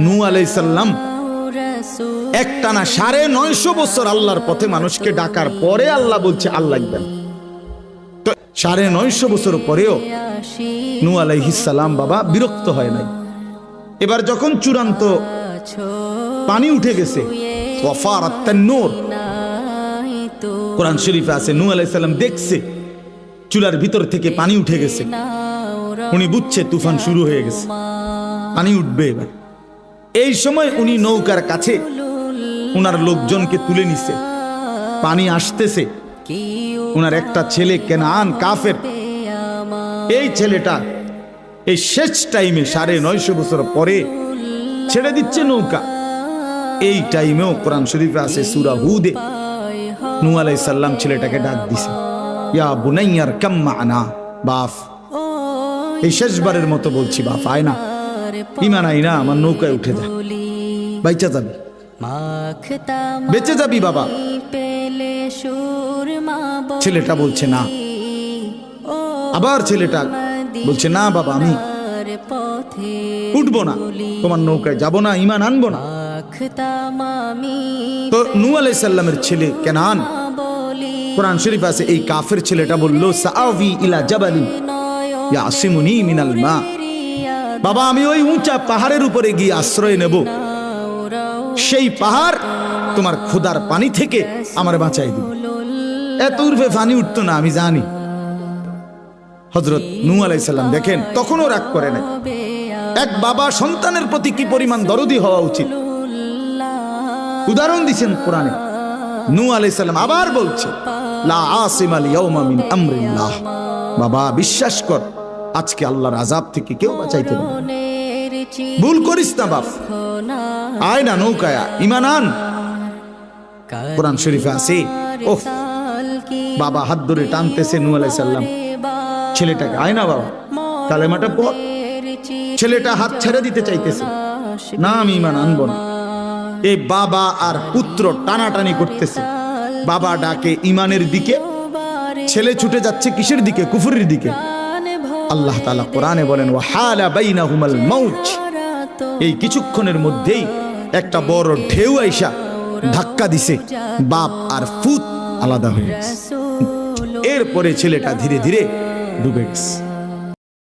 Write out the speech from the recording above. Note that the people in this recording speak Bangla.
নূহ আলাইহিস সালাম একটানা 950 বছর আল্লাহর পথে মানুষকে ডাকার পরে আল্লাহ বলছে আল্লাহ লাগবেন। তো 950 বছর পরেও নূহ আলাইহিস সালাম বাবা বিরক্ত হয় নাই। এবার যখন চূড়ান্ত পানি উঠে গেছে, ওয়াফারাত তান্নুর, কোরআন শরীফে আছে নূহ আলাইহিস সালাম দেখছে চুলার ভিতর থেকে পানি উঠে গেছে। উনি বুঝছে তুফান শুরু হয়ে গেছে, পানি উঠবে এবার। এই সময় উনি নৌকার কাছে উনার লোকজনকে তুলে নিছে, পানি আসতেছে। উনার একটা ছেলে কেনান কাফের, এই ছেলেটা এই শেষ টাইমে 950 বছর পরে ছেড়ে দিচ্ছে নৌকা। এই টাইমেও কোরআন শরীফে আছে সূরা হুদে নূহ আলাইহিস সালাম ছেলেটাকে ডাক দিছে, ইয়া বুনাইয়ার কাম মা'না, বাপ এই শেষবারের মতো বলছি বাপ আয় না, ঈমান আয় না, আমার নৌকায় উঠে যা, বাইচা যাবি, বেঁচে যাবি বাবা। ছেলেটা বলছে না, আবার ছেলেটা বলছে না বাবা আমি উঠবো না, তোমার নৌকায় যাব না, ঈমান আনবো না। তো নূহ আলাইহিস সালামের ছেলে কেনান, কোরআন শরীফ আছে এই কাফের ছেলেটা বলল সাআবি ইলা জাবালিন ইয়াসিমুনি মিনাল মা, বাবা আমি ওই উঁচা পাহাড়ের উপরে গিয়ে আশ্রয় নেব, সেই পাহাড় তোমার খোদার পানি থেকে আমার বাঁচাই দিবে। এত উর্ফে পানি উঠতো না আমি জানি। হযরত নূহ আলাইহিস সালাম দেখেন তখনও রাগ করে নাই। এক বাবা সন্তানের প্রতি কি পরিমাণ দরদি হওয়া উচিত, উদাহরণ দিচ্ছেন কোরআনে। নূহ আলাইহিস সালাম আবার বলছে লা আসিমাল ইয়াউমা মিন আমরিল্লাহ, বাবা বিশ্বাস কর আজকে আল্লাহর আযাব থেকে কেউ বাঁচাইতে পারবে না, ভুল করিস না বাপ, আয় না নৌকায়, ঈমান আন। কোরআন শরীফে আছে ওহ বাবা হাত ধরে টানতেছে নূহ আলাইহিস সালাম ছেলেটাকে, আয় না বাবা কালেমাটা পড়। ছেলেটা হাত ছেড়ে দিতে চাইতেছে, না আমি ঈমান আনবো না। এই বাবা আর পুত্র টানাটানি করতেছে, বাবা ডাকে ঈমানের দিকে, ছেলে ছুটে যাচ্ছে কিসের দিকে, কুফরের দিকে। আল্লাহ তাআলা কোরআনে বলেন ওয়াহালা বাইনাহুমাল মাউজ, এই কিছুক্ষণের মধ্যেই একটা বড় ঢেউ আইসা ধাক্কা দিছে, বাপ আর পুত আলাদা হয়ে গেছে। এরপরে ছেলেটা ধীরে ধীরে ডুবে গেছে।